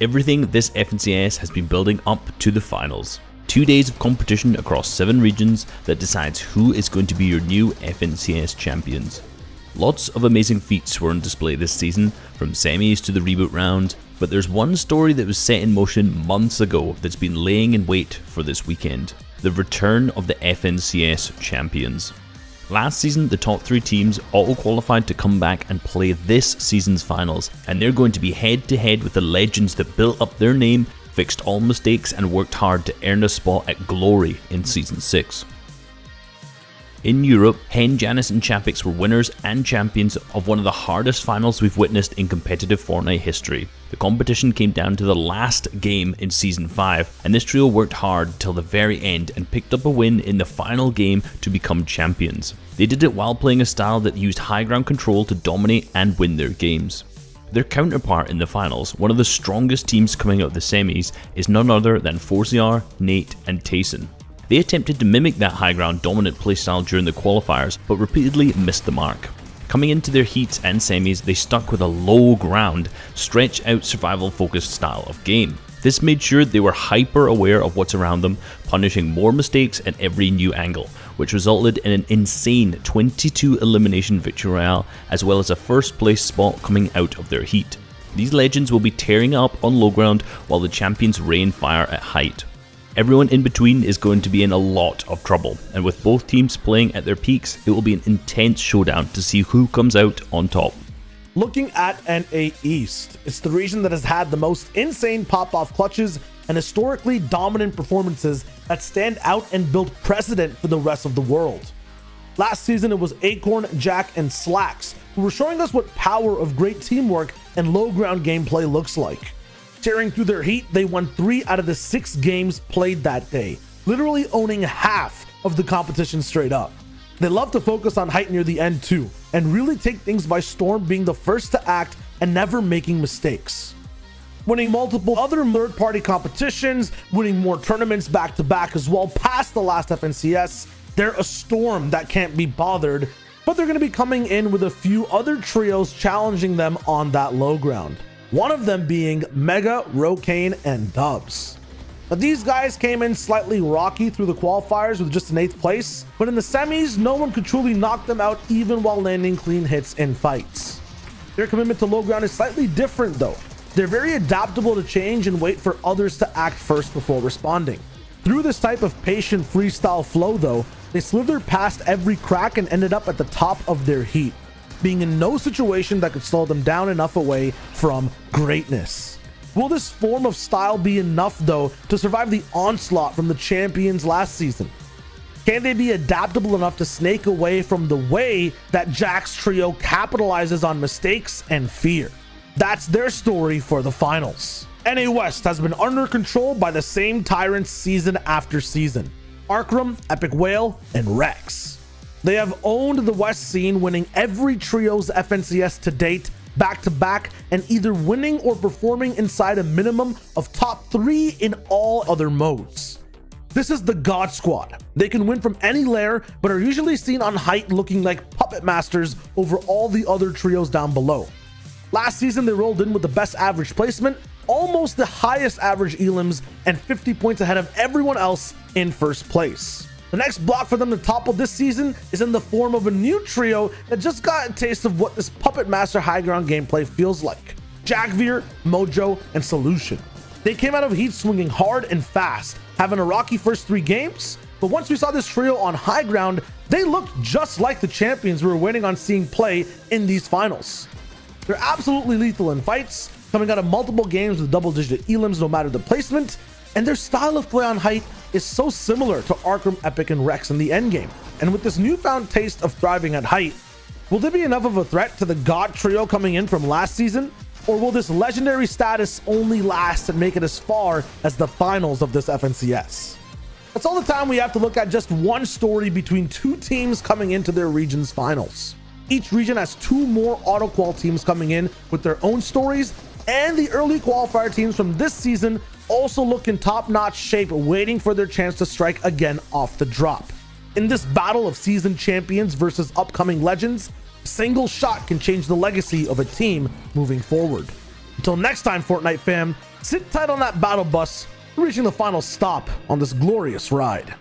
everything this FNCS has been building up to the finals. 2 days of competition across 7 regions that decides who is going to be your new FNCS champions. Lots of amazing feats were on display this season, from semis to the reboot round, but there's one story that was set in motion months ago that's been laying in wait for this weekend: the return of the FNCS champions. Last season, the top 3 teams auto-qualified to come back and play this season's finals, and they're going to be head-to-head with the legends that built up their name, fixed all mistakes, and worked hard to earn a spot at Glory in Season 6. In Europe, Hen, Janus and Chapix were winners and champions of one of the hardest finals we've witnessed in competitive Fortnite history. The competition came down to the last game in Season 5, and this trio worked hard till the very end and picked up a win in the final game to become champions. They did it while playing a style that used high ground control to dominate and win their games. Their counterpart in the finals, one of the strongest teams coming out of the semis, is none other than Forziar, Nate and Tayson. They attempted to mimic that high ground dominant playstyle during the qualifiers, but repeatedly missed the mark. Coming into their heats and semis, they stuck with a low ground, stretch out survival focused style of game. This made sure they were hyper aware of what's around them, punishing more mistakes at every new angle, which resulted in an insane 22 elimination victory royale, as well as a first place spot coming out of their heat. These legends will be tearing up on low ground while the champions rain fire at height. Everyone in between is going to be in a lot of trouble, and with both teams playing at their peaks, it will be an intense showdown to see who comes out on top. Looking at NA East, it's the region that has had the most insane pop-off clutches and historically dominant performances that stand out and build precedent for the rest of the world. Last season it was Acorn, Jack, and Slacks who were showing us what power of great teamwork and low ground gameplay looks like. Tearing through their heat, they won 3 out of the 6 games played that day, literally owning half of the competition straight up. They love to focus on height near the end too, and really take things by storm, being the first to act and never making mistakes. Winning multiple other third-party competitions, winning more tournaments back-to-back as well past the last FNCS, they're a storm that can't be bothered, but they're going to be coming in with a few other trios challenging them on that low ground. One of them being Mega, Rokane, and Dubs. Now, these guys came in slightly rocky through the qualifiers with just an 8th place, but in the semis, no one could truly knock them out even while landing clean hits in fights. Their commitment to low ground is slightly different though. They're very adaptable to change and wait for others to act first before responding. Through this type of patient freestyle flow though, they slithered past every crack and ended up at the top of their heat, being in no situation that could slow them down enough away from greatness. Will this form of style be enough though to survive the onslaught from the champions last season? Can they be adaptable enough to snake away from the way that Jack's trio capitalizes on mistakes and fear? That's their story for the finals. NA West has been under control by the same tyrants season after season: Arkram, Epic Whale, and Rex. They have owned the West scene, winning every trio's FNCS to date, back-to-back, and either winning or performing inside a minimum of top 3 in all other modes. This is the God Squad. They can win from any lair, but are usually seen on height looking like puppet masters over all the other trios down below. Last season, they rolled in with the best average placement, almost the highest average elims, and 50 points ahead of everyone else in first place. The next block for them to topple this season is in the form of a new trio that just got a taste of what this puppet master high ground gameplay feels like: Jackveer, Mojo, and Solution. They came out of heat swinging hard and fast, having a rocky first 3 games, but once we saw this trio on high ground, they looked just like the champions we were waiting on seeing play in these finals. They're absolutely lethal in fights, coming out of multiple games with double-digit elims no matter the placement, and their style of play on height is so similar to Arkram, Epic, and Rex in the endgame. And with this newfound taste of thriving at height, will there be enough of a threat to the God trio coming in from last season? Or will this legendary status only last and make it as far as the finals of this FNCS? That's all the time we have to look at just one story between 2 teams coming into their region's finals. Each region has 2 more auto-qual teams coming in with their own stories, and the early qualifier teams from this season also look in top-notch shape, waiting for their chance to strike again off the drop. In this battle of seasoned champions versus upcoming legends, a single shot can change the legacy of a team moving forward. Until next time, Fortnite fam, sit tight on that battle bus, reaching the final stop on this glorious ride.